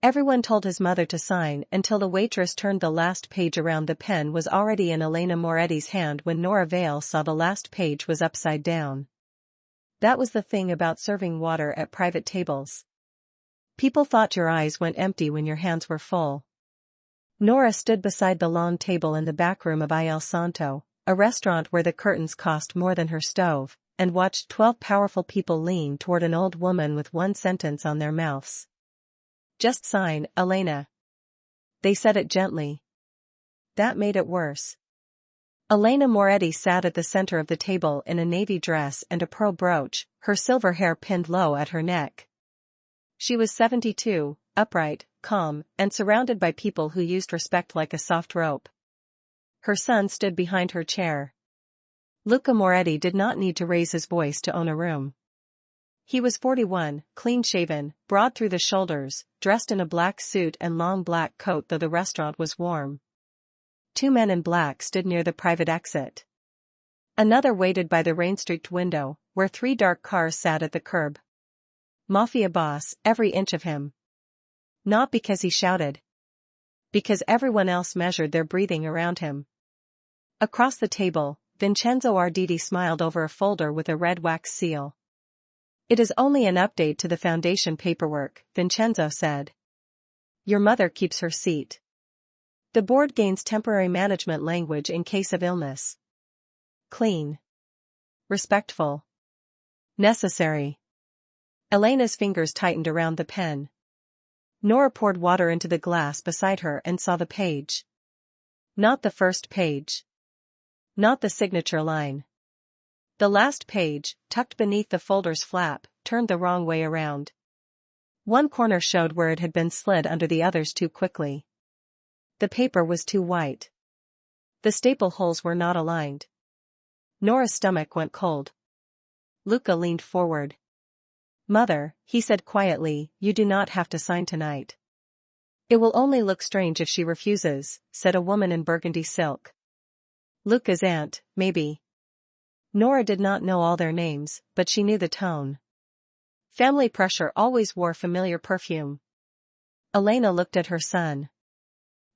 Everyone told his mother to sign until the waitress turned the last page around. The pen was already in Elena Moretti's hand when Nora Vale saw the last page was upside down. That was the thing about serving water at private tables. People thought your eyes went empty when your hands were full. Nora stood beside the long table in the back room of Il Santo, a restaurant where the curtains cost more than her stove, and watched 12 powerful people lean toward an old woman with one sentence on their mouths. "Just sign, Elena." They said it gently. That made it worse. Elena Moretti sat at the center of the table in a navy dress and a pearl brooch, her silver hair pinned low at her neck. She was 72, upright, calm, and surrounded by people who used respect like a soft rope. Her son stood behind her chair. Luca Moretti did not need to raise his voice to own a room. He was 41, clean-shaven, broad through the shoulders, dressed in a black suit and long black coat though the restaurant was warm. 2 men in black stood near the private exit. Another waited by the rain-streaked window, where 3 dark cars sat at the curb. Mafia Boss, every inch of him. Not because he shouted. Because everyone else measured their breathing around him. Across the table, Vincenzo Arditi smiled over a folder with a red wax seal. "It is only an update to the foundation paperwork," Vincenzo said. "Your mother keeps her seat. The board gains temporary management language in case of illness. Clean. Respectful. Necessary." Elena's fingers tightened around the pen. Nora poured water into the glass beside her and saw the page. Not the first page. Not the signature line. The last page, tucked beneath the folder's flap, turned the wrong way around. One corner showed where it had been slid under the others too quickly. The paper was too white. The staple holes were not aligned. Nora's stomach went cold. Luca leaned forward. "Mother," he said quietly, "you do not have to sign tonight." "It will only look strange if she refuses," said a woman in burgundy silk. "Luca's aunt, maybe." Nora did not know all their names, but she knew the tone. Family pressure always wore familiar perfume. Elena looked at her son.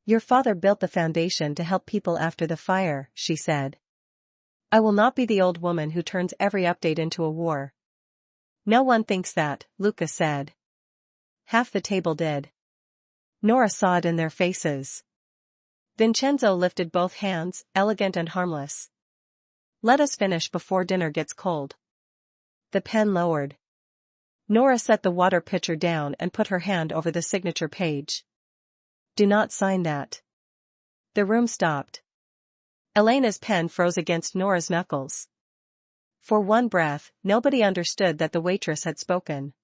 "Your father built the foundation to help people after the fire," she said. "I will not be the old woman who turns every update into a war." "No one thinks that," Luca said. Half the table did. Nora saw it in their faces. Vincenzo lifted both hands, elegant and harmless. "Let us finish before dinner gets cold." The pen lowered. Nora set the water pitcher down and put her hand over the signature page. "Do not sign that." The room stopped. Elena's pen froze against Nora's knuckles. For one breath, nobody understood that the waitress had spoken.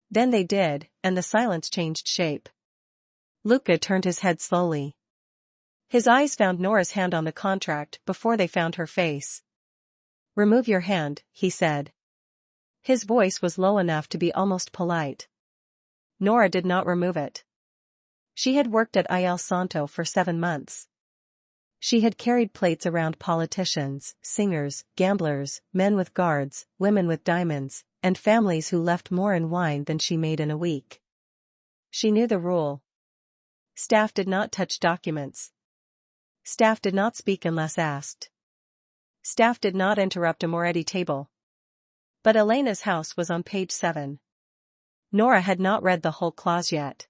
Then they did, and the silence changed shape. Luca turned his head slowly. His eyes found Nora's hand on the contract before they found her face. "Remove your hand," he said. His voice was low enough to be almost polite. Nora did not remove it. She had worked at Il Santo for 7 months. She had carried plates around politicians, singers, gamblers, men with guards, women with diamonds, and families who left more in wine than she made in a week. She knew the rule. Staff did not touch documents. Staff did not speak unless asked. Staff did not interrupt a Moretti table. But Elena's house was on page 7. Nora had not read the whole clause yet.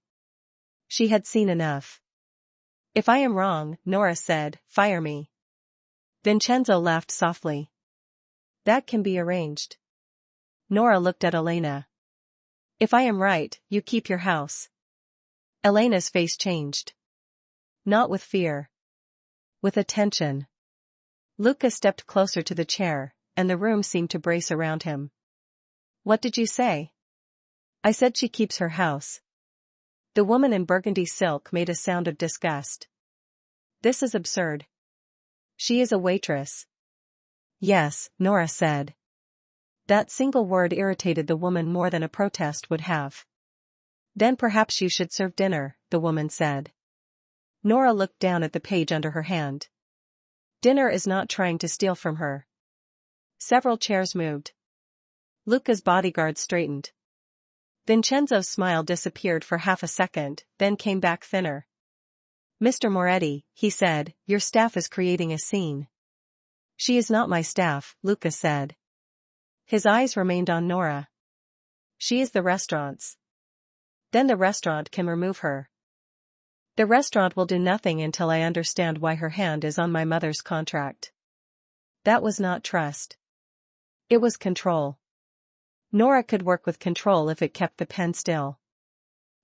She had seen enough. "If I am wrong," Nora said, "fire me." Vincenzo laughed softly. "That can be arranged." Nora looked at Elena. "If I am right, you keep your house." Elena's face changed. Not with fear. With attention. Luca stepped closer to the chair, and the room seemed to brace around him. "What did you say?" "I said she keeps her house." The woman in burgundy silk made a sound of disgust. "This is absurd." "She is a waitress." "Yes," Nora said. That single word irritated the woman more than a protest would have. "Then perhaps you should serve dinner," the woman said. Nora looked down at the page under her hand. Dinner is not trying to steal from her. Several chairs moved. Luca's bodyguard straightened. Vincenzo's smile disappeared for half a second, then came back thinner. "Mr. Moretti," he said, "your staff is creating a scene." "She is not my staff," Luca said. His eyes remained on Nora. "She is the restaurant's." "Then the restaurant can remove her." "The restaurant will do nothing until I understand why her hand is on my mother's contract." That was not trust. It was control. Nora could work with control if it kept the pen still.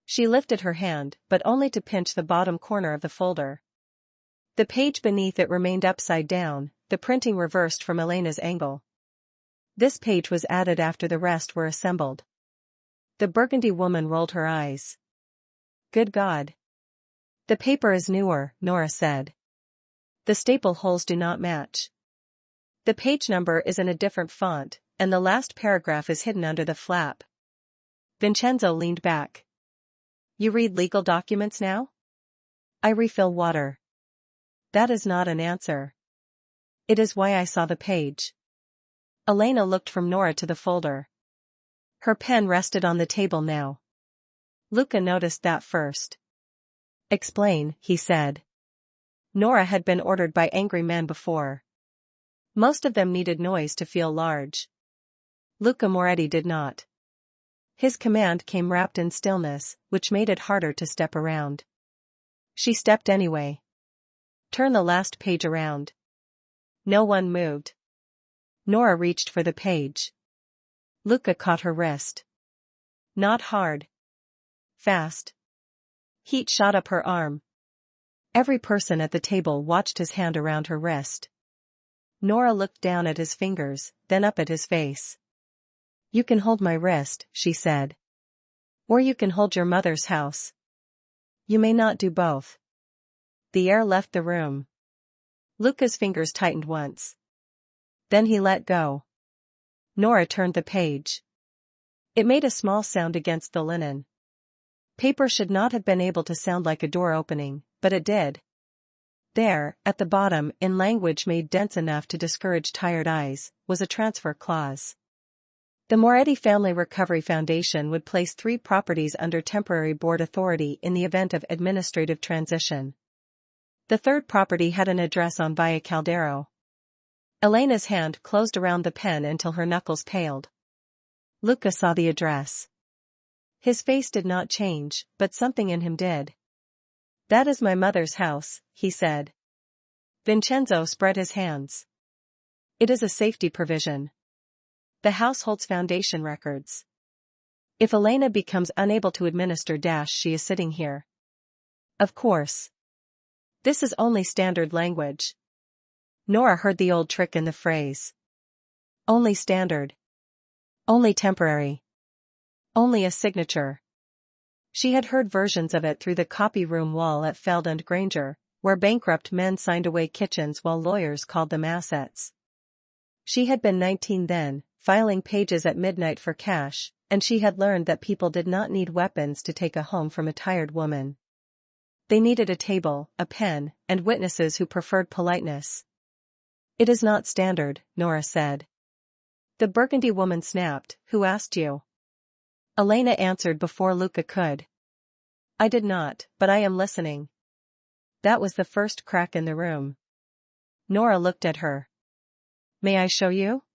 She lifted her hand, but only to pinch the bottom corner of the folder. The page beneath it remained upside down, the printing reversed from Elena's angle. This page was added after the rest were assembled. The burgundy woman rolled her eyes. "Good God. The paper is newer," Nora said. "The staple holes do not match. The page number is in a different font, and the last paragraph is hidden under the flap." Vincenzo leaned back. "You read legal documents now?" "I refill water." "That is not an answer." "It is why I saw the page." Elena looked from Nora to the folder. Her pen rested on the table now. Luca noticed that first. "Explain," he said. Nora had been ordered by angry men before. Most of them needed noise to feel large. Luca Moretti did not. His command came wrapped in stillness, which made it harder to step around. She stepped anyway. "Turn the last page around." No one moved. Nora reached for the page. Luca caught her wrist. Not hard. Fast. Heat shot up her arm. Every person at the table watched his hand around her wrist. Nora looked down at his fingers, then up at his face. "You can hold my wrist," she said. "Or you can hold your mother's house. You may not do both." The air left the room. Luca's fingers tightened once. Then he let go. Nora turned the page. It made a small sound against the linen. Paper should not have been able to sound like a door opening, but it did. There, at the bottom, in language made dense enough to discourage tired eyes, was a transfer clause. The Moretti Family Recovery Foundation would place 3 properties under temporary board authority in the event of administrative transition. The third property had an address on Via Caldero. Elena's hand closed around the pen until her knuckles paled. Luca saw the address. His face did not change, but something in him did. "That is my mother's house," he said. Vincenzo spread his hands. "It is a safety provision. The house holds foundation records. If Elena becomes unable to administer she is sitting here." "Of course. This is only standard language." Nora heard the old trick in the phrase. Only standard. Only temporary. Only a signature. She had heard versions of it through the copy room wall at Feld and Granger, where bankrupt men signed away kitchens while lawyers called them assets. She had been 19 then, filing pages at midnight for cash, and she had learned that people did not need weapons to take a home from a tired woman. They needed a table, a pen, and witnesses who preferred politeness. "It is not standard," Nora said. The burgundy woman snapped, "Who asked you?" Elena answered before Luca could. "I did not, but I am listening." That was the first crack in the room. Nora looked at her. "May I show you?"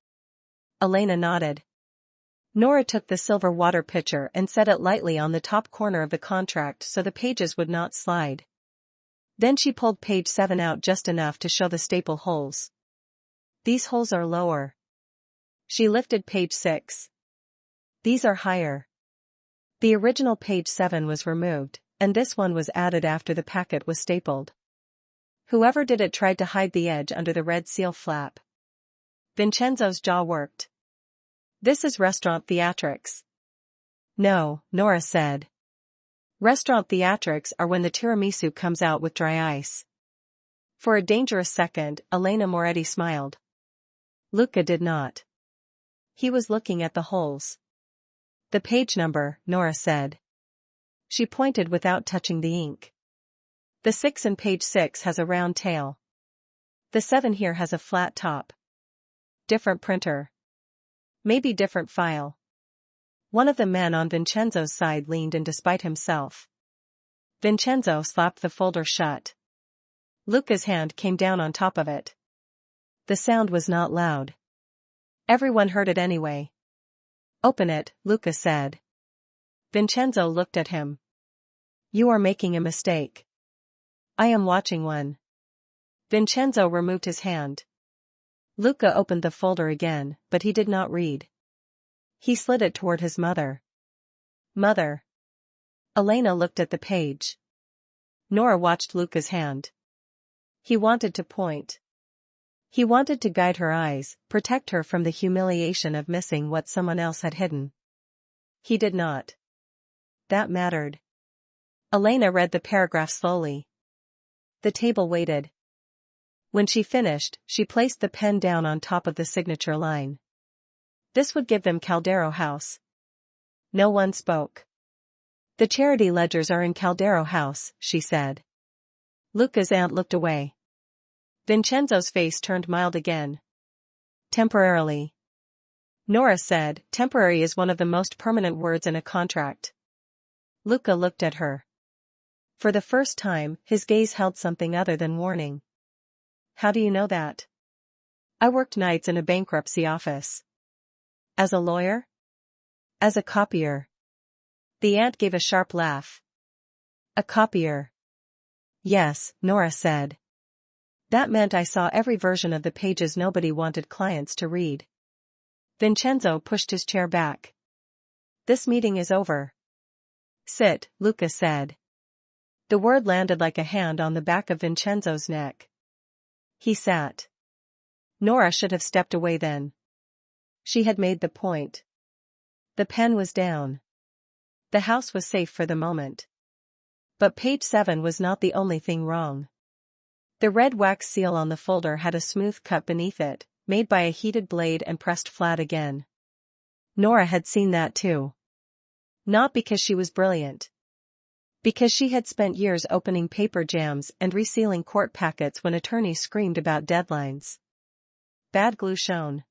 Elena nodded. Nora took the silver water pitcher and set it lightly on the top corner of the contract so the pages would not slide. Then she pulled page 7 out just enough to show the staple holes. "These holes are lower." She lifted page 6. "These are higher." The original page 7 was removed, and this one was added after the packet was stapled. Whoever did it tried to hide the edge under the red seal flap. Vincenzo's jaw worked. "This is restaurant theatrics." "No," Nora said. Restaurant theatrics are when the tiramisu comes out with dry ice. For a dangerous second, Elena Moretti smiled. Luca did not. He was looking at the holes. "The page number," Nora said. She pointed without touching the ink. "The 6 in page 6 has a round tail. The 7 here has a flat top. Different printer. Maybe different file." One of the men on Vincenzo's side leaned in despite himself. Vincenzo slapped the folder shut. Luca's hand came down on top of it. The sound was not loud. Everyone heard it anyway. Open it, Luca said. Vincenzo looked at him. You are making a mistake. I am watching one. Vincenzo removed his hand. Luca opened the folder again, but he did not read. He slid it toward his mother. Mother. Elena looked at the page. Nora watched Luca's hand. He wanted to point. He wanted to guide her eyes, protect her from the humiliation of missing what someone else had hidden. He did not. That mattered. Elena read the paragraph slowly. The table waited. When she finished, she placed the pen down on top of the signature line. This would give them Caldero House. No one spoke. The charity ledgers are in Caldero House, she said. Luca's aunt looked away. Vincenzo's face turned mild again. Temporarily. Nora said, temporary is one of the most permanent words in a contract. Luca looked at her. For the first time, his gaze held something other than warning. How do you know that? I worked nights in a bankruptcy office. As a lawyer? As a copier. The aunt gave a sharp laugh. A copier. Yes, Nora said. That meant I saw every version of the pages nobody wanted clients to read. Vincenzo pushed his chair back. This meeting is over. Sit, Luca said. The word landed like a hand on the back of Vincenzo's neck. He sat. Nora should have stepped away then. She had made the point. The pen was down. The house was safe for the moment. But page 7 was not the only thing wrong. The red wax seal on the folder had a smooth cut beneath it, made by a heated blade and pressed flat again. Nora had seen that too. Not because she was brilliant. Because she had spent years opening paper jams and resealing court packets when attorneys screamed about deadlines. Bad glue shone.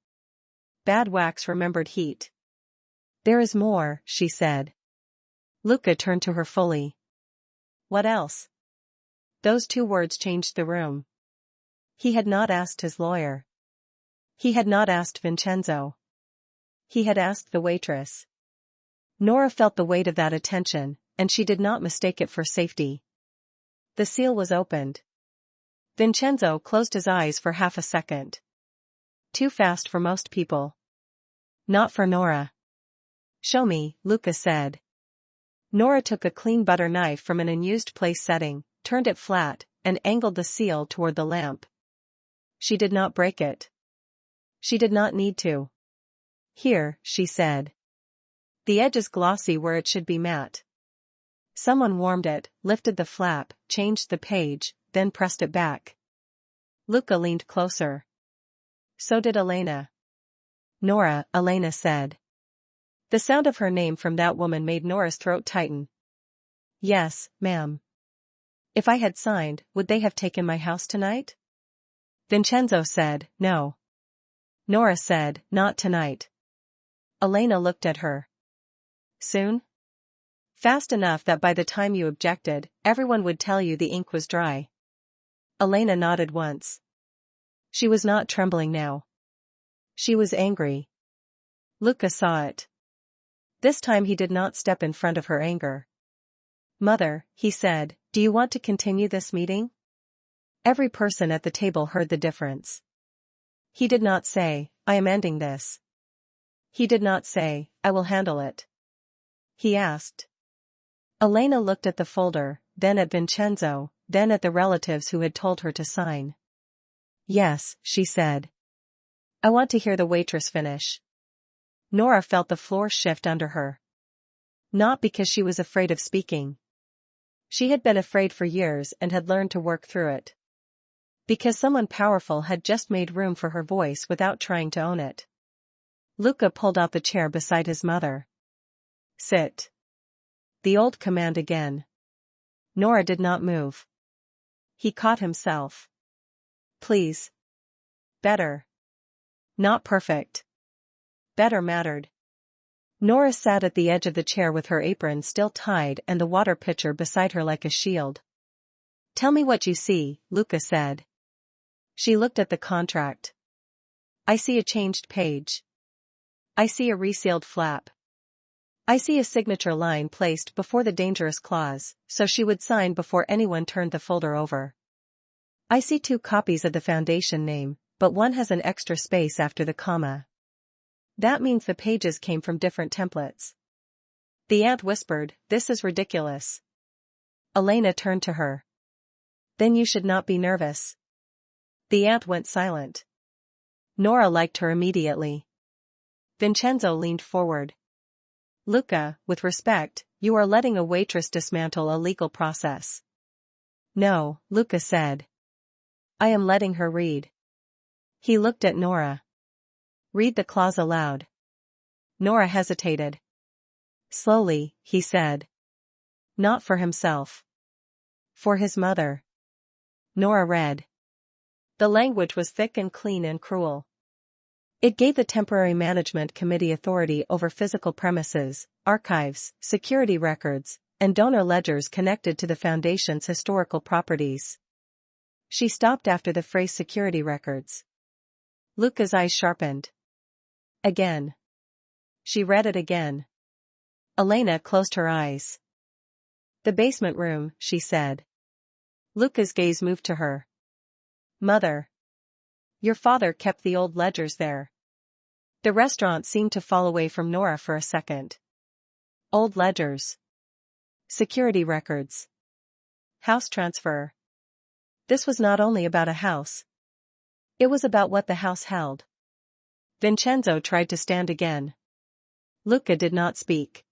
Bad wax remembered heat. There is more, she said. Luca turned to her fully. What else? Those 2 words changed the room. He had not asked his lawyer. He had not asked Vincenzo. He had asked the waitress. Nora felt the weight of that attention, and she did not mistake it for safety. The seal was opened. Vincenzo closed his eyes for half a second. Too fast for most people. Not for Nora. Show me, Luca said. Nora took a clean butter knife from an unused place setting, turned it flat, and angled the seal toward the lamp. She did not break it. She did not need to. Here, she said. The edge is glossy where it should be matte. Someone warmed it, lifted the flap, changed the page, then pressed it back. Luca leaned closer. So did Elena. Nora, Elena said. The sound of her name from that woman made Nora's throat tighten. Yes, ma'am. If I had signed, would they have taken my house tonight? Vincenzo said, no. Nora said, not tonight. Elena looked at her. Soon? Fast enough that by the time you objected, everyone would tell you the ink was dry. Elena nodded once. She was not trembling now. She was angry. Luca saw it. This time he did not step in front of her anger. Mother, he said, do you want to continue this meeting? Every person at the table heard the difference. He did not say, I am ending this. He did not say, I will handle it. He asked. Elena looked at the folder, then at Vincenzo, then at the relatives who had told her to sign. Yes, she said. I want to hear the waitress finish. Nora felt the floor shift under her. Not because she was afraid of speaking. She had been afraid for years and had learned to work through it. Because someone powerful had just made room for her voice without trying to own it. Luca pulled out the chair beside his mother. Sit. The old command again. Nora did not move. He caught himself. Please. Better. Not perfect. Better mattered. Nora sat at the edge of the chair with her apron still tied and the water pitcher beside her like a shield. "Tell me what you see," Luca said. She looked at the contract. "I see a changed page. I see a resealed flap. I see a signature line placed before the dangerous clause, so she would sign before anyone turned the folder over. I see 2 copies of the foundation name, but one has an extra space after the comma. That means the pages came from different templates." The aunt whispered, "This is ridiculous." Elena turned to her. "Then you should not be nervous." The aunt went silent. Nora liked her immediately. Vincenzo leaned forward. "Luca, with respect, you are letting a waitress dismantle a legal process." "No," Luca said. "I am letting her read." He looked at Nora. "Read the clause aloud." Nora hesitated. Slowly, he said. "Not for himself. For his mother." Nora read. The language was thick and clean and cruel. It gave the Temporary Management Committee authority over physical premises, archives, security records, and donor ledgers connected to the Foundation's historical properties. She stopped after the phrase security records. Luca's eyes sharpened. Again. She read it again. Elena closed her eyes. "The basement room," she said. Luca's gaze moved to her. "Mother. Your father kept the old ledgers there." The restaurant seemed to fall away from Nora for a second. Old ledgers. Security records. House transfer. This was not only about a house. It was about what the house held. Vincenzo tried to stand again. Luca did not speak.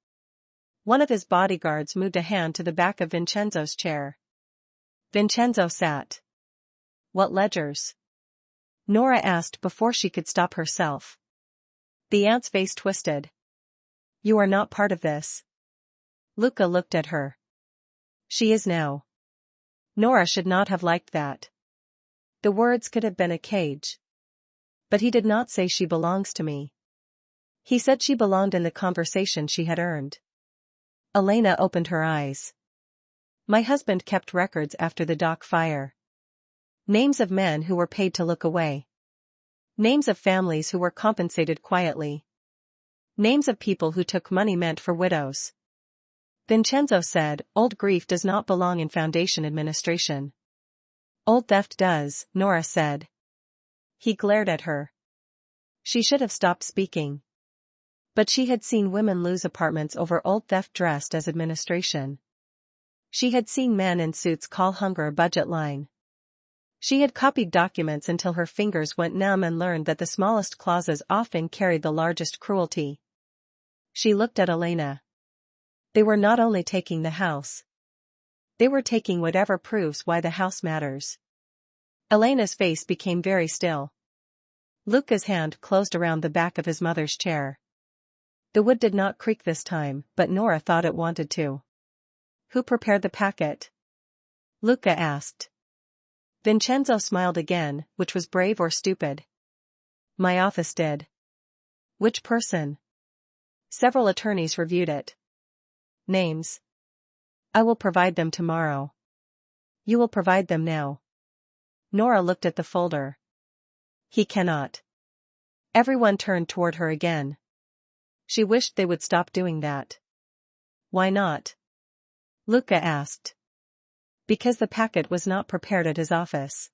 One of his bodyguards moved a hand to the back of Vincenzo's chair. Vincenzo sat. "What ledgers?" Nora asked before she could stop herself. The aunt's face twisted. "You are not part of this." Luca looked at her. "She is now." Nora should not have liked that. The words could have been a cage. But he did not say she belongs to me. He said she belonged in the conversation she had earned. Elena opened her eyes. "My husband kept records after the dock fire. Names of men who were paid to look away. Names of families who were compensated quietly. Names of people who took money meant for widows." Vincenzo said, "Old grief does not belong in Foundation administration." "Old theft does," Nora said. He glared at her. She should have stopped speaking. But she had seen women lose apartments over old theft dressed as administration. She had seen men in suits call hunger a budget line. She had copied documents until her fingers went numb and learned that the smallest clauses often carried the largest cruelty. She looked at Elena. They were not only taking the house. They were taking whatever proves why the house matters. Elena's face became very still. Luca's hand closed around the back of his mother's chair. The wood did not creak this time, but Nora thought it wanted to. "Who prepared the packet?" Luca asked. Vincenzo smiled again, which was brave or stupid. "My office did." "Which person?" "Several attorneys reviewed it." "Names?" "I will provide them tomorrow." "You will provide them now." Nora looked at the folder. "He cannot." Everyone turned toward her again. She wished they would stop doing that. "Why not?" Luca asked. "Because the packet was not prepared at his office."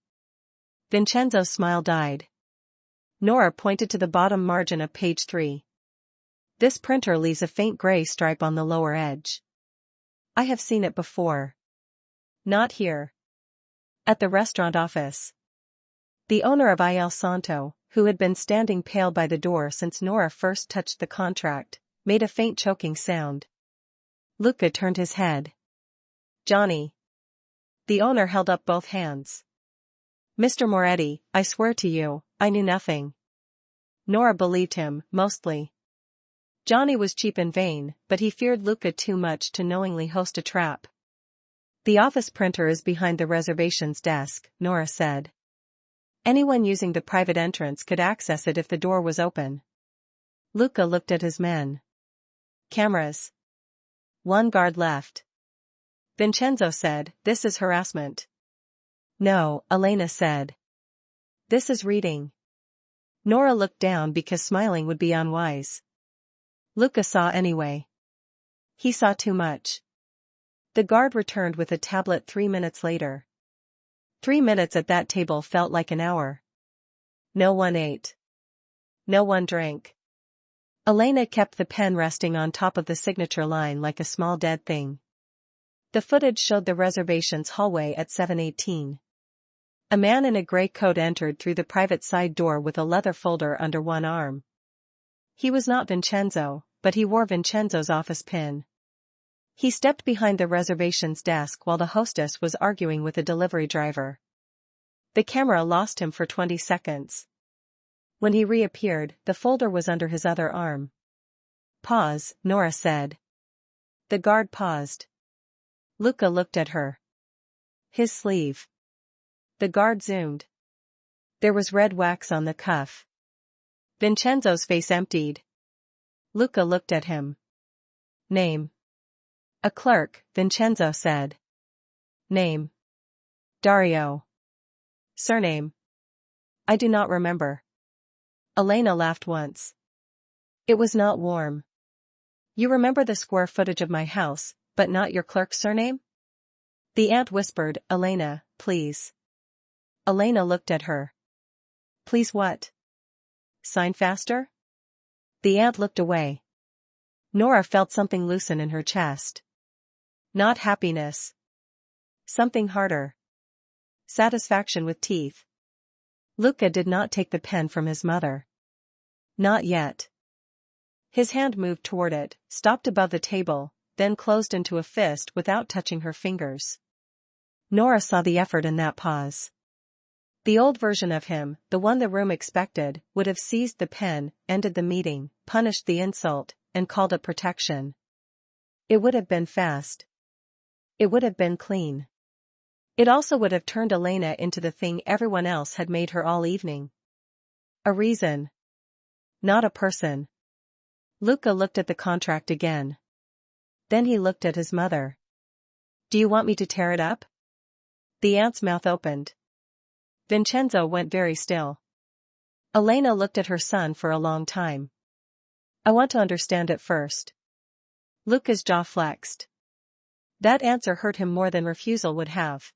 Vincenzo's smile died. Nora pointed to the bottom margin of page 3. "This printer leaves a faint gray stripe on the lower edge. I have seen it before. Not here. At the restaurant office." The owner of Il Santo, who had been standing pale by the door since Nora first touched the contract, made a faint choking sound. Luca turned his head. "Johnny." The owner held up both hands. "Mr. Moretti, I swear to you, I knew nothing." Nora believed him, mostly. Johnny was cheap and vain, but he feared Luca too much to knowingly host a trap. "The office printer is behind the reservations desk," Nora said. "Anyone using the private entrance could access it if the door was open." Luca looked at his men. Cameras. One guard left. Vincenzo said, "This is harassment." "No," Elena said. "This is reading." Nora looked down because smiling would be unwise. Luca saw anyway. He saw too much. The guard returned with a tablet 3 minutes later. 3 minutes at that table felt like an hour. No one ate. No one drank. Elena kept the pen resting on top of the signature line like a small dead thing. The footage showed the reservation's hallway at 7:18. A man in a gray coat entered through the private side door with a leather folder under one arm. He was not Vincenzo, but he wore Vincenzo's office pin. He stepped behind the reservation's desk while the hostess was arguing with a delivery driver. The camera lost him for 20 seconds. When he reappeared, the folder was under his other arm. "Pause," Nora said. The guard paused. Luca looked at her. His sleeve. The guard zoomed. There was red wax on the cuff. Vincenzo's face emptied. Luca looked at him. "Name." "A clerk," Vincenzo said. "Name." "Dario." "Surname." "I do not remember." Elena laughed once. It was not warm. "You remember the square footage of my house, but not your clerk's surname?" The aunt whispered, "Elena, please." Elena looked at her. "Please what?" "Sign faster?" The aunt looked away. Nora felt something loosen in her chest. Not happiness. Something harder. Satisfaction with teeth. Luca did not take the pen from his mother. Not yet. His hand moved toward it, stopped above the table, then closed into a fist without touching her fingers. Nora saw the effort in that pause. The old version of him, the one the room expected, would have seized the pen, ended the meeting, punished the insult, and called it protection. It would have been fast. It would have been clean. It also would have turned Elena into the thing everyone else had made her all evening. A reason. Not a person. Luca looked at the contract again. Then he looked at his mother. "Do you want me to tear it up?" The aunt's mouth opened. Vincenzo went very still. Elena looked at her son for a long time. "I want to understand it first." Luca's jaw flexed. That answer hurt him more than refusal would have.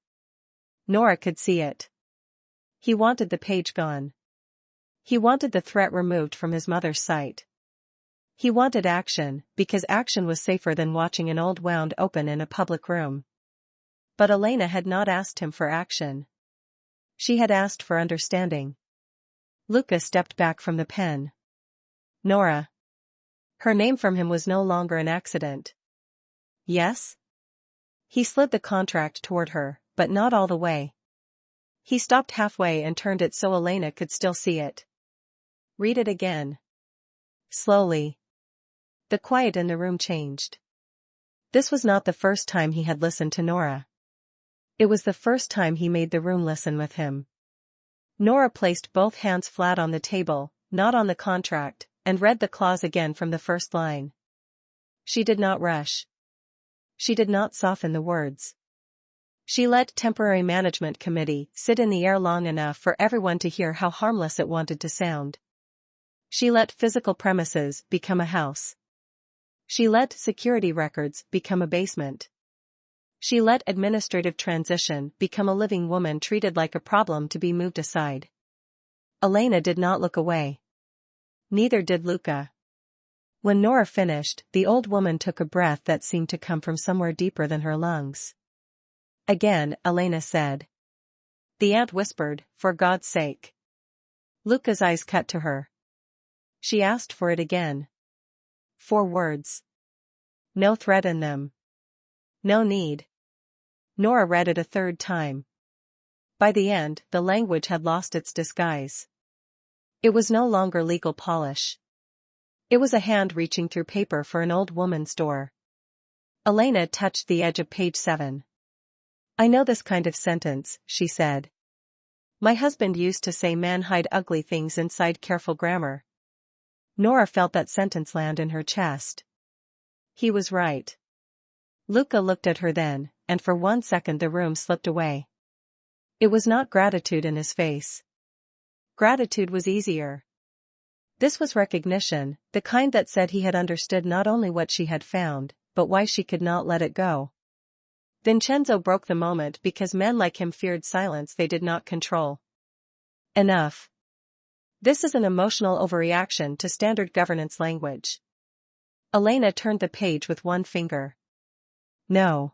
Nora could see it. He wanted the page gone. He wanted the threat removed from his mother's sight. He wanted action, because action was safer than watching an old wound open in a public room. But Elena had not asked him for action. She had asked for understanding. Luca stepped back from the pen. Nora. Her name from him was no longer an accident. Yes? He slid the contract toward her, but not all the way. He stopped halfway and turned it so Elena could still see it. "Read it again." Slowly. The quiet in the room changed. This was not the first time he had listened to Nora. It was the first time he made the room listen with him. Nora placed both hands flat on the table, not on the contract, and read the clause again from the first line. She did not rush. She did not soften the words. She let temporary management committee sit in the air long enough for everyone to hear how harmless it wanted to sound. She let physical premises become a house. She let security records become a basement. She let administrative transition become a living woman treated like a problem to be moved aside. Elena did not look away. Neither did Luca. When Nora finished, the old woman took a breath that seemed to come from somewhere deeper than her lungs. Again, Elena said. The aunt whispered, "For God's sake." Luca's eyes cut to her. She asked for it again. 4 words. No threat in them. No need. Nora read it a third time. By the end, the language had lost its disguise. It was no longer legal polish. It was a hand reaching through paper for an old woman's door. Elena touched the edge of page 7. "I know this kind of sentence," she said. "My husband used to say men hide ugly things inside careful grammar." Nora felt that sentence land in her chest. He was right. Luca looked at her then, and for 1 second the room slipped away. It was not gratitude in his face. Gratitude was easier. This was recognition, the kind that said he had understood not only what she had found, but why she could not let it go. Vincenzo broke the moment because men like him feared silence they did not control. Enough. This is an emotional overreaction to standard governance language. Elena turned the page with one finger. No.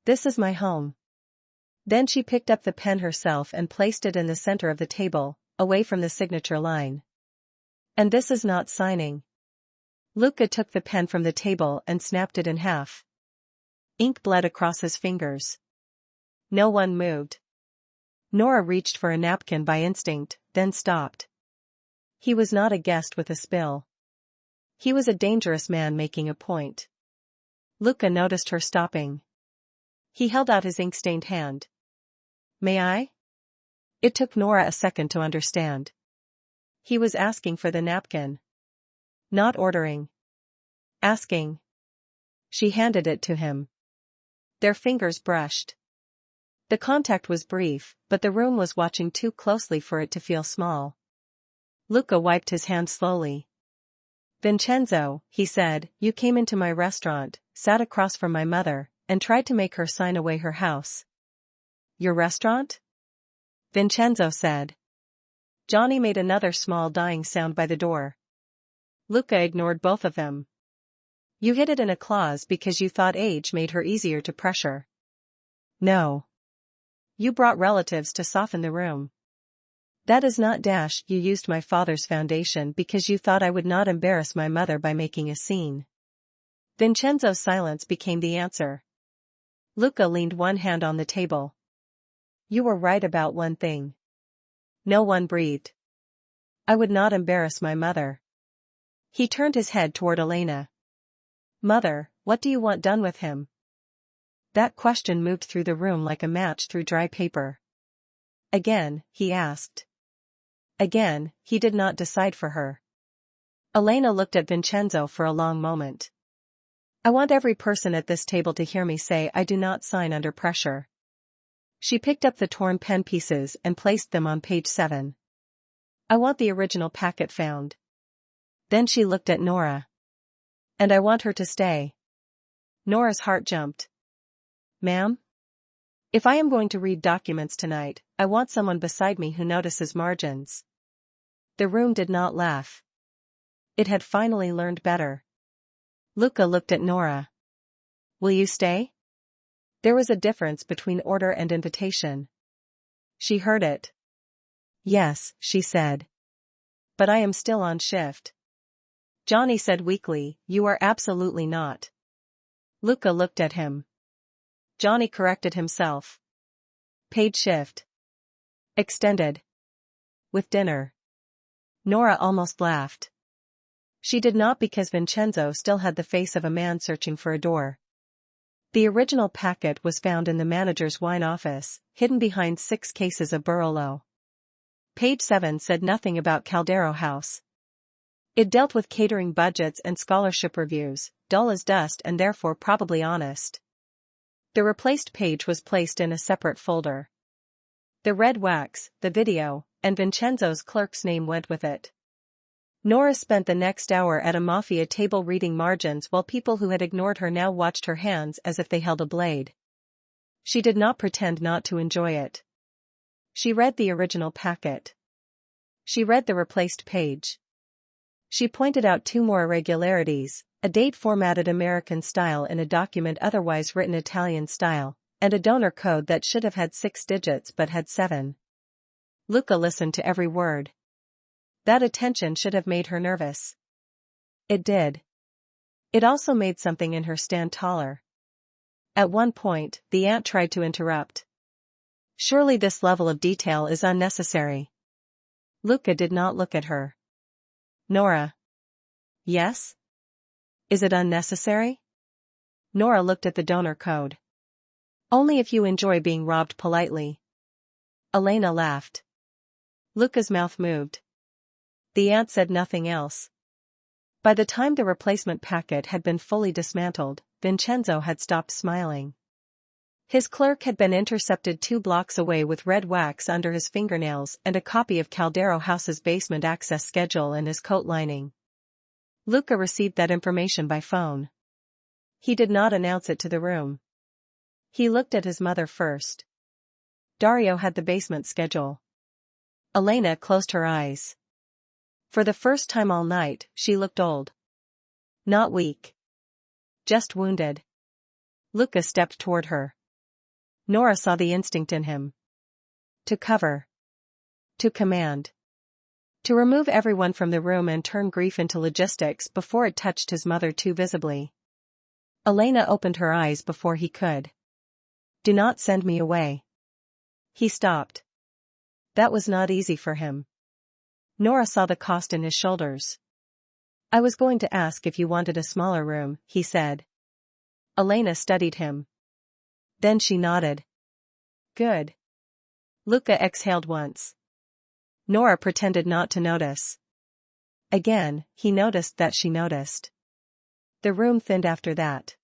This is my home. Then she picked up the pen herself and placed it in the center of the table, away from the signature line. And this is not signing. Luca took the pen from the table and snapped it in half. Ink bled across his fingers. No one moved. Nora reached for a napkin by instinct, then stopped. He was not a guest with a spill. He was a dangerous man making a point. Luca noticed her stopping. He held out his ink-stained hand. May I? It took Nora a second to understand. He was asking for the napkin. Not ordering. Asking. She handed it to him. Their fingers brushed. The contact was brief, but the room was watching too closely for it to feel small. Luca wiped his hand slowly. Vincenzo, he said, you came into my restaurant, sat across from my mother, and tried to make her sign away her house. Your restaurant? Vincenzo said. Johnny made another small dying sound by the door. Luca ignored both of them. You hid it in a clause because you thought age made her easier to pressure. No. You brought relatives to soften the room. That is not dash. You used my father's foundation because you thought I would not embarrass my mother by making a scene. Vincenzo's silence became the answer. Luca leaned one hand on the table. You were right about one thing. No one breathed. I would not embarrass my mother. He turned his head toward Elena. Mother, what do you want done with him? That question moved through the room like a match through dry paper. Again, he asked. Again, he did not decide for her. Elena looked at Vincenzo for a long moment. I want every person at this table to hear me say I do not sign under pressure. She picked up the torn pen pieces and placed them on page 7. I want the original packet found. Then she looked at Nora. And I want her to stay. Nora's heart jumped. Ma'am? If I am going to read documents tonight, I want someone beside me who notices margins. The room did not laugh. It had finally learned better. Luca looked at Nora. Will you stay? There was a difference between order and invitation. She heard it. Yes, she said. But I am still on shift. Johnny said weakly, you are absolutely not. Luca looked at him. Johnny corrected himself. Paid shift. Extended. With dinner. Nora almost laughed. She did not because Vincenzo still had the face of a man searching for a door. The original packet was found in the manager's wine office, hidden behind 6 cases of Barolo. Page 7 said nothing about Caldero House. It dealt with catering budgets and scholarship reviews, dull as dust and therefore probably honest. The replaced page was placed in a separate folder. The red wax, the video, and Vincenzo's clerk's name went with it. Nora spent the next hour at a mafia table reading margins while people who had ignored her now watched her hands as if they held a blade. She did not pretend not to enjoy it. She read the original packet. She read the replaced page. She pointed out 2 more irregularities, a date formatted American style in a document otherwise written Italian style, and a donor code that should have had 6 digits but had 7. Luca listened to every word. That attention should have made her nervous. It did. It also made something in her stand taller. At one point, the aunt tried to interrupt. Surely this level of detail is unnecessary. Luca did not look at her. Nora. Yes? Is it unnecessary? Nora looked at the donor code. Only if you enjoy being robbed politely. Elena laughed. Luca's mouth moved. The aunt said nothing else. By the time the replacement packet had been fully dismantled, Vincenzo had stopped smiling. His clerk had been intercepted 2 blocks away with red wax under his fingernails and a copy of Caldero House's basement access schedule in his coat lining. Luca received that information by phone. He did not announce it to the room. He looked at his mother first. Dario had the basement schedule. Elena closed her eyes. For the first time all night, she looked old. Not weak. Just wounded. Luca stepped toward her. Nora saw the instinct in him. To cover. To command. To remove everyone from the room and turn grief into logistics before it touched his mother too visibly. Elena opened her eyes before he could. Do not send me away. He stopped. That was not easy for him. Nora saw the cost in his shoulders. I was going to ask if you wanted a smaller room, he said. Elena studied him. Then she nodded. Good. Luca exhaled once. Nora pretended not to notice. Again, he noticed that she noticed. The room thinned after that.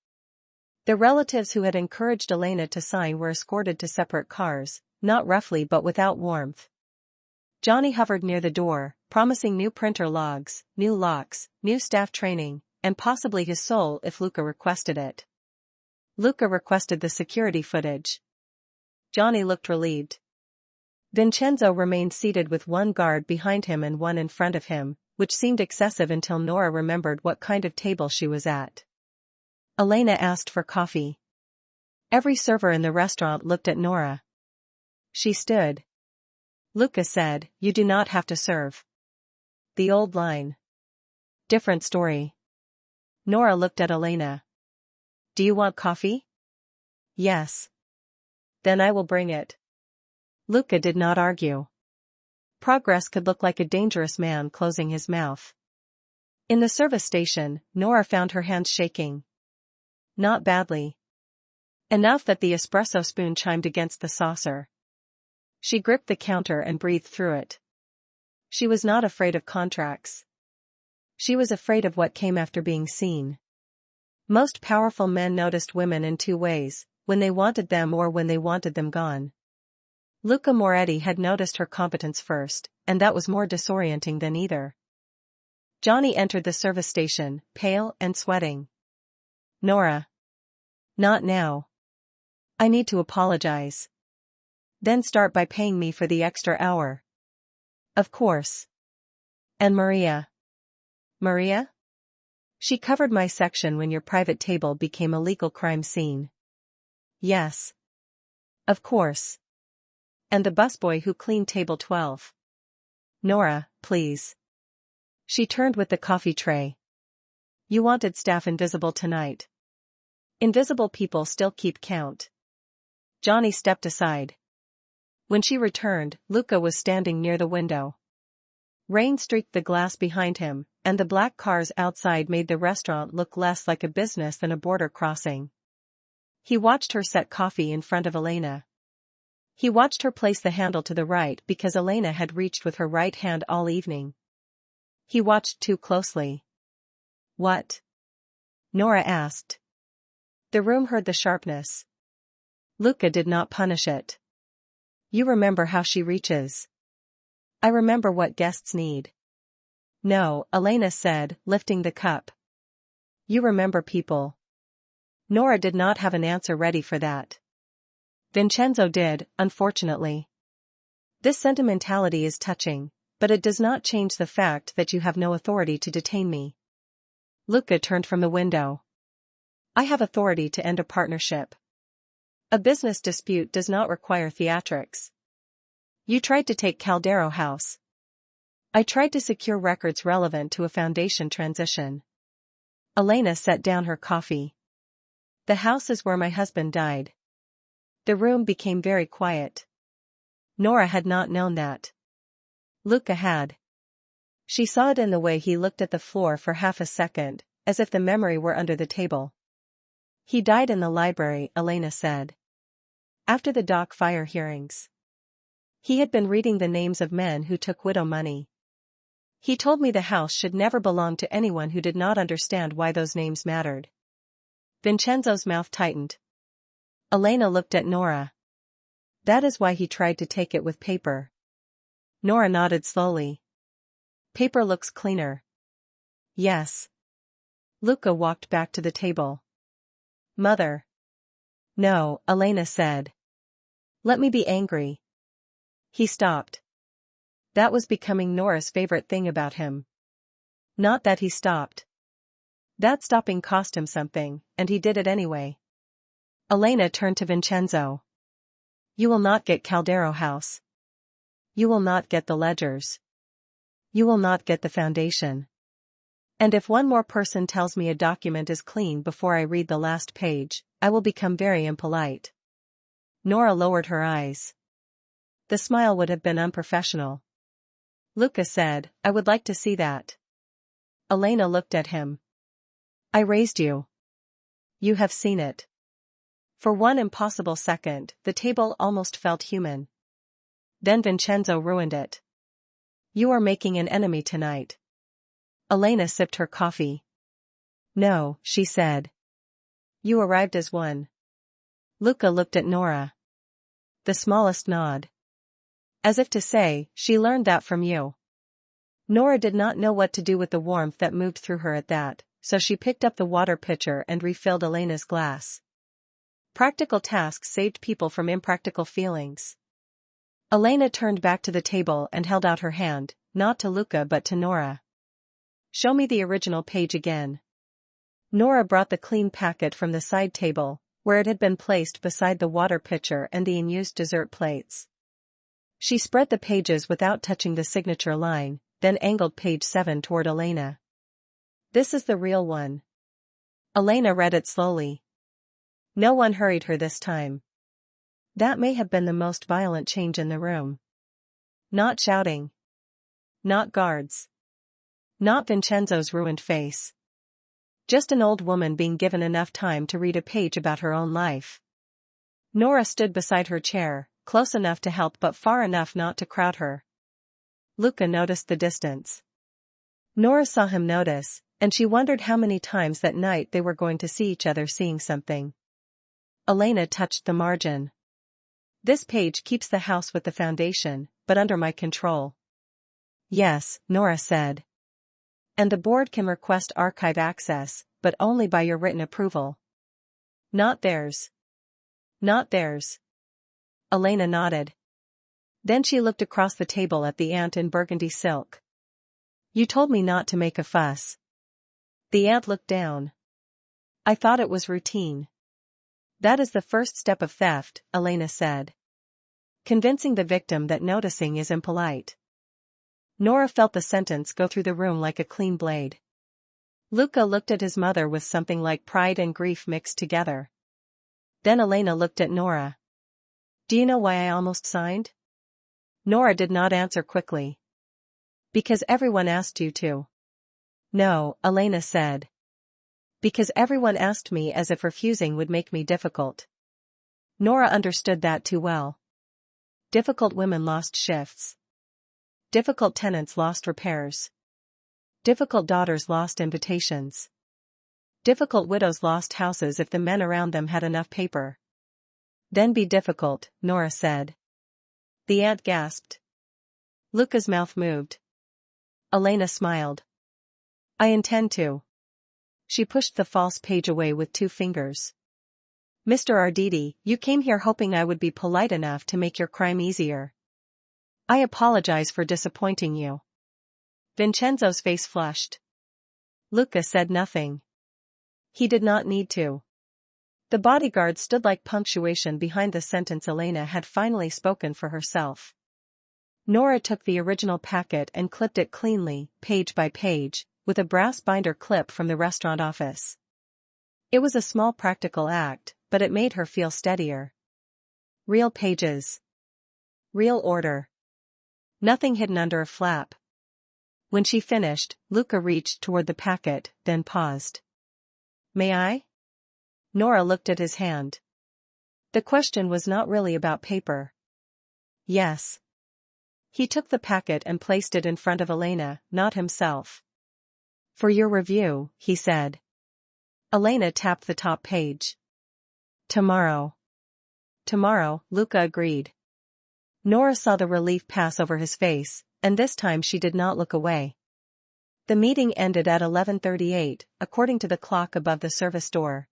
The relatives who had encouraged Elena to sign were escorted to separate cars, not roughly but without warmth. Johnny hovered near the door, promising new printer logs, new locks, new staff training, and possibly his soul if Luca requested it. Luca requested the security footage. Johnny looked relieved. Vincenzo remained seated with 1 guard behind him and 1 in front of him, which seemed excessive until Nora remembered what kind of table she was at. Elena asked for coffee. Every server in the restaurant looked at Nora. She stood. Luca said, You do not have to serve. The old line. Different story. Nora looked at Elena. Do you want coffee? Yes. Then I will bring it. Luca did not argue. Progress could look like a dangerous man closing his mouth. In the service station, Nora found her hands shaking. Not badly. Enough that the espresso spoon chimed against the saucer. She gripped the counter and breathed through it. She was not afraid of contracts. She was afraid of what came after being seen. Most powerful men noticed women in 2 ways, when they wanted them or when they wanted them gone. Luca Moretti had noticed her competence first, and that was more disorienting than either. Johnny entered the service station, pale and sweating. Nora. Not now. I need to apologize. Then start by paying me for the extra hour. Of course. And Maria. Maria? She covered my section when your private table became a legal crime scene. Yes. Of course. And the busboy who cleaned table 12. Nora, please. She turned with the coffee tray. You wanted staff invisible tonight. Invisible people still keep count. Johnny stepped aside. When she returned, Luca was standing near the window. Rain streaked the glass behind him, and the black cars outside made the restaurant look less like a business than a border crossing. He watched her set coffee in front of Elena. He watched her place the handle to the right because Elena had reached with her right hand all evening. He watched too closely. What? Nora asked. The room heard the sharpness. Luca did not punish it. You remember how she reaches. I remember what guests need. No, Elena said, lifting the cup. You remember people. Nora did not have an answer ready for that. Vincenzo did, unfortunately. This sentimentality is touching, but it does not change the fact that you have no authority to detain me. Luca turned from the window. I have authority to end a partnership. A business dispute does not require theatrics. You tried to take Caldero House. I tried to secure records relevant to a foundation transition. Elena set down her coffee. The house is where my husband died. The room became very quiet. Nora had not known that. Luca had. She saw it in the way he looked at the floor for half a second, as if the memory were under the table. He died in the library, Elena said. After the dock fire hearings. He had been reading the names of men who took widow money. He told me the house should never belong to anyone who did not understand why those names mattered. Vincenzo's mouth tightened. Elena looked at Nora. That is why he tried to take it with paper. Nora nodded slowly. Paper looks cleaner. Yes. Luca walked back to the table. Mother. No, Elena said. Let me be angry. He stopped. That was becoming Nora's favorite thing about him. Not that he stopped. That stopping cost him something, and he did it anyway. Elena turned to Vincenzo. You will not get Caldero House. You will not get the ledgers. You will not get the foundation. And if one more person tells me a document is clean before I read the last page, I will become very impolite. Nora lowered her eyes. The smile would have been unprofessional. Luca said, I would like to see that. Elena looked at him. I raised you. You have seen it. For one impossible second, the table almost felt human. Then Vincenzo ruined it. You are making an enemy tonight. Elena sipped her coffee. No, she said. You arrived as one. Luca looked at Nora. The smallest nod. As if to say, she learned that from you. Nora did not know what to do with the warmth that moved through her at that, so she picked up the water pitcher and refilled Elena's glass. Practical tasks saved people from impractical feelings. Elena turned back to the table and held out her hand, not to Luca but to Nora. Show me the original page again. Nora brought the clean packet from the side table, where it had been placed beside the water pitcher and the unused dessert plates. She spread the pages without touching the signature line, then angled page 7 toward Elena. This is the real one. Elena read it slowly. No one hurried her this time. That may have been the most violent change in the room. Not shouting. Not guards. Not Vincenzo's ruined face. Just an old woman being given enough time to read a page about her own life. Nora stood beside her chair, close enough to help but far enough not to crowd her. Luca noticed the distance. Nora saw him notice, and she wondered how many times that night they were going to see each other seeing something. Elena touched the margin. This page keeps the house with the foundation, but under my control. Yes, Nora said. And the board can request archive access, but only by your written approval. Not theirs. Not theirs. Elena nodded. Then she looked across the table at the aunt in burgundy silk. You told me not to make a fuss. The aunt looked down. I thought it was routine. That is the first step of theft, Elena said. Convincing the victim that noticing is impolite. Nora felt the sentence go through the room like a clean blade. Luca looked at his mother with something like pride and grief mixed together. Then Elena looked at Nora. Do you know why I almost signed? Nora did not answer quickly. Because everyone asked you to. No, Elena said. Because everyone asked me as if refusing would make me difficult. Nora understood that too well. Difficult women lost shifts. Difficult tenants lost repairs. Difficult daughters lost invitations. Difficult widows lost houses if the men around them had enough paper. Then be difficult, Nora said. The aunt gasped. Luca's mouth moved. Elena smiled. I intend to. She pushed the false page away with 2 fingers. Mr. Arditi, you came here hoping I would be polite enough to make your crime easier. I apologize for disappointing you. Vincenzo's face flushed. Luca said nothing. He did not need to. The bodyguard stood like punctuation behind the sentence Elena had finally spoken for herself. Nora took the original packet and clipped it cleanly, page by page, with a brass binder clip from the restaurant office. It was a small practical act, but it made her feel steadier. Real pages. Real order. Nothing hidden under a flap. When she finished, Luca reached toward the packet, then paused. May I? Nora looked at his hand. The question was not really about paper. Yes. He took the packet and placed it in front of Elena, not himself. "For your review," he said. Elena tapped the top page. "Tomorrow." "Tomorrow," Luca agreed. Nora saw the relief pass over his face, and this time she did not look away. The meeting ended at 11:38, according to the clock above the service door.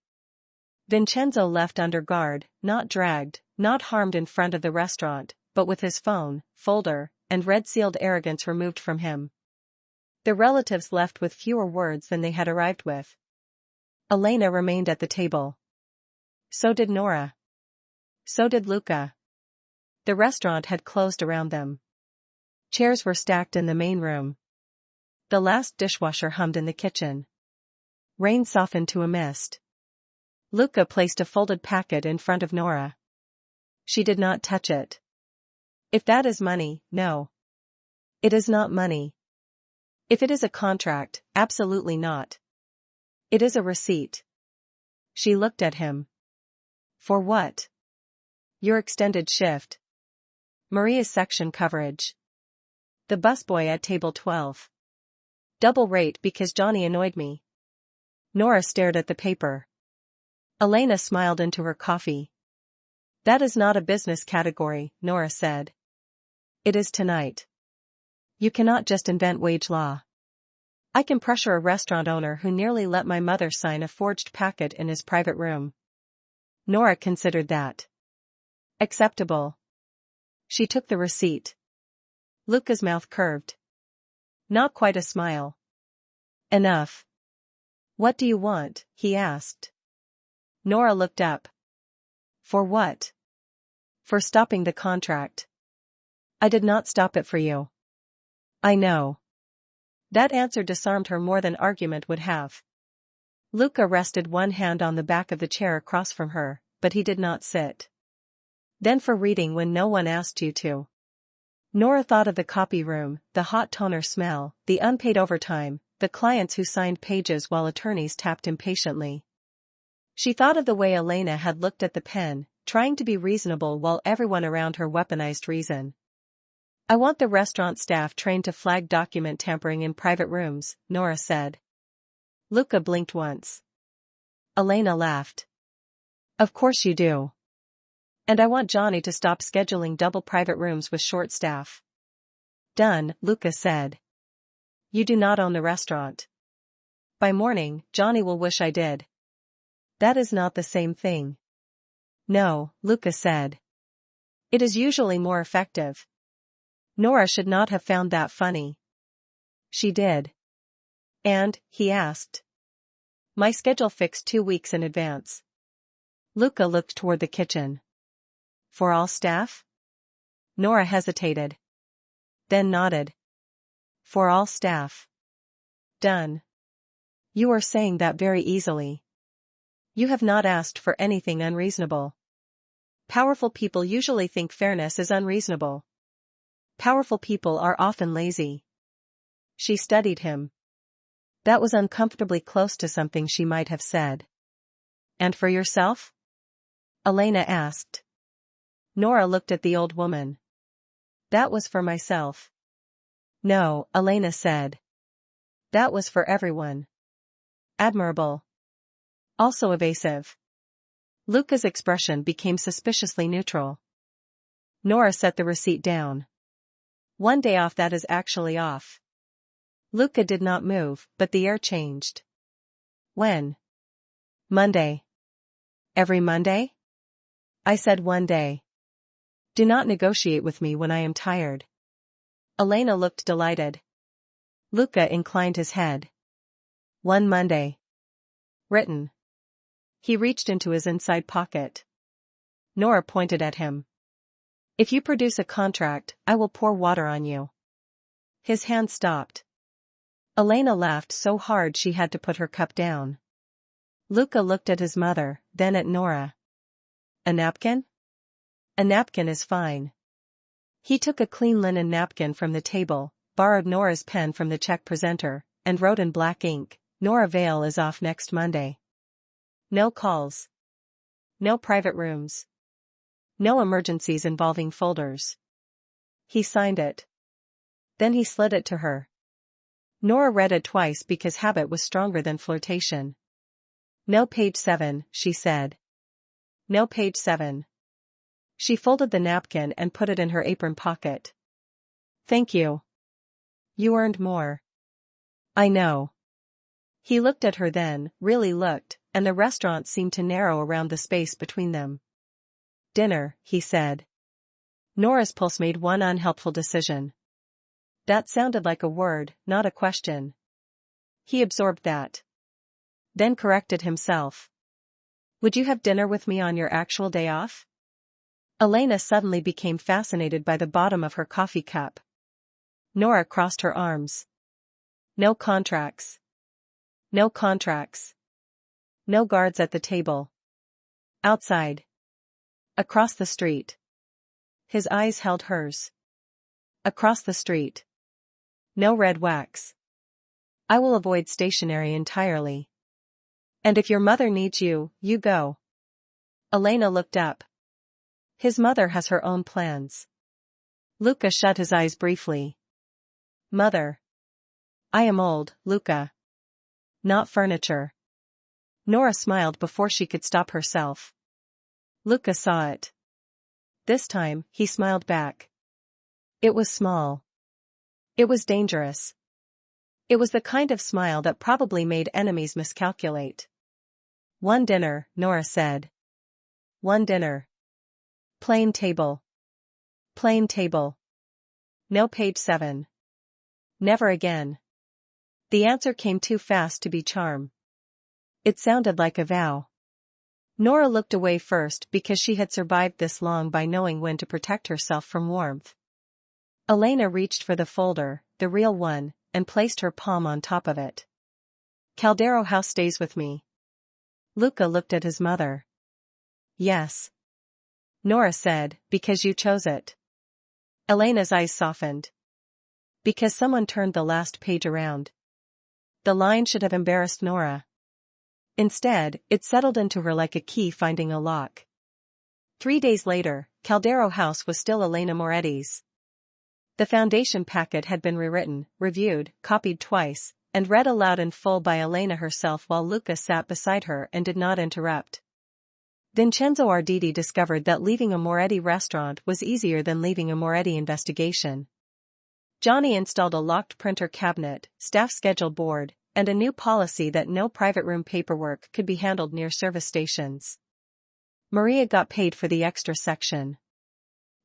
Vincenzo left under guard, not dragged, not harmed in front of the restaurant, but with his phone, folder, and red-sealed arrogance removed from him. The relatives left with fewer words than they had arrived with. Elena remained at the table. So did Nora. So did Luca. The restaurant had closed around them. Chairs were stacked in the main room. The last dishwasher hummed in the kitchen. Rain softened to a mist. Luca placed a folded packet in front of Nora. She did not touch it. "If that is money, no. It is not money. If it is a contract, absolutely not. It is a receipt." She looked at him. "For what?" "Your extended shift. Maria's section coverage. The busboy at table 12. Double rate because Johnny annoyed me." Nora stared at the paper. Elena smiled into her coffee. "That is not a business category," Nora said. "It is tonight. You cannot just invent wage law. I can pressure a restaurant owner who nearly let my mother sign a forged packet in his private room." Nora considered that acceptable. She took the receipt. Luca's mouth curved. Not quite a smile. "Enough." "What do you want?" he asked. Nora looked up. "For what?" "For stopping the contract." "I did not stop it for you." "I know." That answer disarmed her more than argument would have. Luca rested one hand on the back of the chair across from her, but he did not sit. "Then for reading when no one asked you to." Nora thought of the copy room, the hot toner smell, the unpaid overtime, the clients who signed pages while attorneys tapped impatiently. She thought of the way Elena had looked at the pen, trying to be reasonable while everyone around her weaponized reason. "I want the restaurant staff trained to flag document tampering in private rooms," Nora said. Luca blinked once. Elena laughed. "Of course you do. And I want Johnny to stop scheduling double private rooms with short staff." "Done," Luca said. "You do not own the restaurant. By morning, Johnny will wish I did." "That is not the same thing." "No," Luca said. "It is usually more effective." Nora should not have found that funny. She did. "And," he asked. "My schedule fixed 2 weeks in advance." Luca looked toward the kitchen. "For all staff?" Nora hesitated. Then nodded. "For all staff." "Done." "You are saying that very easily. You have not asked for anything unreasonable. Powerful people usually think fairness is unreasonable. Powerful people are often lazy." She studied him. That was uncomfortably close to something she might have said. "And for yourself?" Elena asked. Nora looked at the old woman. "That was for myself." "No," Elena said. "That was for everyone." Admirable. Also evasive. Luca's expression became suspiciously neutral. Nora set the receipt down. "1 day off, that is actually off." Luca did not move, but the air changed. "When?" "Monday." "Every Monday?" "I said 1 day. Do not negotiate with me when I am tired." Elena looked delighted. Luca inclined his head. "1 Monday. Written." He reached into his inside pocket. Nora pointed at him. "If you produce a contract, I will pour water on you." His hand stopped. Elena laughed so hard she had to put her cup down. Luca looked at his mother, then at Nora. "A napkin?" "A napkin is fine." He took a clean linen napkin from the table, borrowed Nora's pen from the check presenter, and wrote in black ink, "Nora Vale is off next Monday. No calls. No private rooms. No emergencies involving folders." He signed it. Then he slid it to her. Nora read it twice because habit was stronger than flirtation. "No, page 7, she said. "No, page 7. She folded the napkin and put it in her apron pocket. "Thank you. You earned more." "I know." He looked at her then, really looked, and the restaurant seemed to narrow around the space between them. "Dinner," he said. Nora's pulse made one unhelpful decision. That sounded like a word, not a question. He absorbed that. Then corrected himself. "Would you have dinner with me on your actual day off?" Elena suddenly became fascinated by the bottom of her coffee cup. Nora crossed her arms. "No contracts. No contracts. No guards at the table. Outside. Across the street." His eyes held hers. "Across the street. No red wax. I will avoid stationery entirely. And if your mother needs you, you go." Elena looked up. His mother has her own plans. Luca shut his eyes briefly. "Mother. I am old, Luca. Not furniture." Nora smiled before she could stop herself. Luca saw it. This time, he smiled back. It was small. It was dangerous. It was the kind of smile that probably made enemies miscalculate. "One dinner," Nora said. "One dinner. Plain table. Plain table. No, page 7. Never again." The answer came too fast to be charm. It sounded like a vow. Nora looked away first because she had survived this long by knowing when to protect herself from warmth. Elena reached for the folder, the real one, and placed her palm on top of it. "Caldero House stays with me." Luca looked at his mother. "Yes." Nora said, "Because you chose it." Elena's eyes softened. "Because someone turned the last page around." The line should have embarrassed Nora. Instead, it settled into her like a key finding a lock. 3 days later, Caldero House was still Elena Moretti's. The foundation packet had been rewritten, reviewed, copied twice, and read aloud in full by Elena herself while Luca sat beside her and did not interrupt. Vincenzo Arditi discovered that leaving a Moretti restaurant was easier than leaving a Moretti investigation. Johnny installed a locked printer cabinet, staff schedule board, and a new policy that no private room paperwork could be handled near service stations. Maria got paid for the extra section.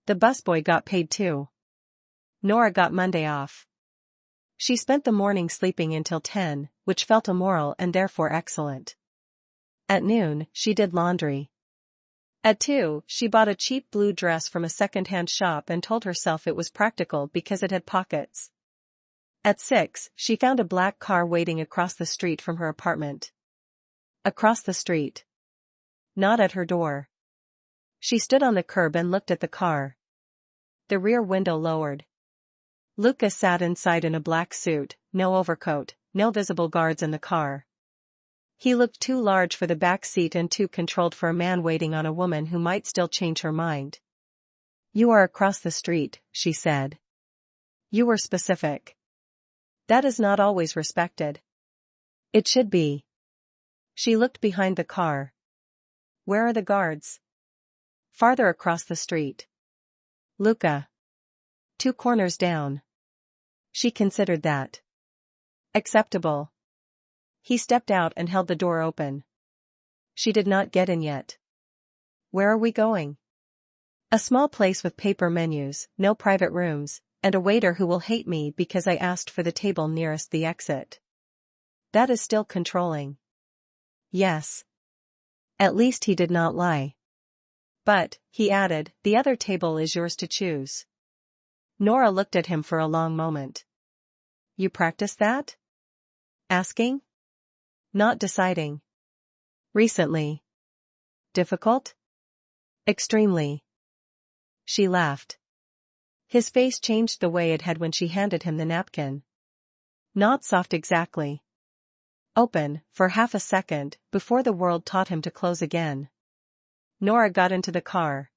The busboy got paid too. Nora got Monday off. She spent the morning sleeping until 10, which felt immoral and therefore excellent. At noon, she did laundry. At 2, she bought a cheap blue dress from a second-hand shop and told herself it was practical because it had pockets. At 6, she found a black car waiting across the street from her apartment. Across the street. Not at her door. She stood on the curb and looked at the car. The rear window lowered. Luca sat inside in a black suit, no overcoat, no visible guards in the car. He looked too large for the back seat and too controlled for a man waiting on a woman who might still change her mind. "You are across the street," she said. "You were specific. That is not always respected." "It should be." She looked behind the car. "Where are the guards?" "Farther across the street." "Luca. 2 corners down." She considered that. "Acceptable." He stepped out and held the door open. She did not get in yet. "Where are we going?" "A small place with paper menus, no private rooms, and a waiter who will hate me because I asked for the table nearest the exit." That is still controlling. Yes. At least he did not lie. "But," he added, "the other table is yours to choose." Nora looked at him for a long moment. "You practice that?" Asking? Not deciding. Recently. Difficult? Extremely. She laughed. His face changed the way it had when she handed him the napkin. Not soft exactly. Open, for half a second, before the world taught him to close again. Nora got into the car.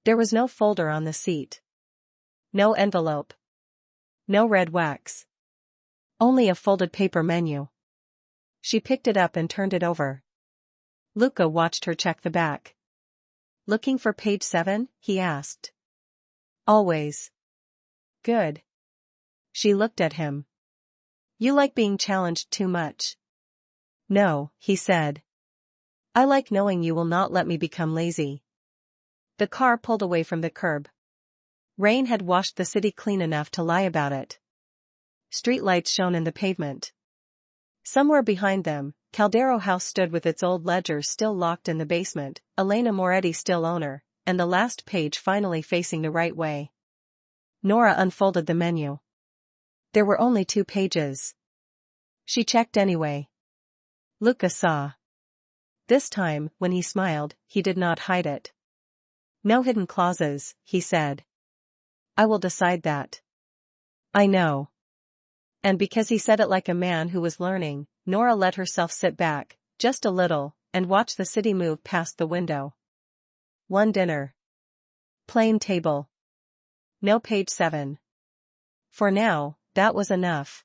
There was no folder on the seat. No envelope. No red wax. Only a folded paper menu. She picked it up and turned it over. Luca watched her check the back. Looking for page 7? He asked. Always. Good. She looked at him. You like being challenged too much. No, he said. I like knowing you will not let me become lazy. The car pulled away from the curb. Rain had washed the city clean enough to lie about it. Streetlights shone in the pavement. Somewhere behind them, Caldero House stood with its old ledger still locked in the basement, Elena Moretti still owner, and the last page finally facing the right way. Nora unfolded the menu. There were only 2 pages. She checked anyway. Luca saw. This time, when he smiled, he did not hide it. No hidden clauses, he said. I will decide that. I know. And because he said it like a man who was learning, Nora let herself sit back, just a little, and watch the city move past the window. One dinner. Plain table. No page 7. For now, that was enough.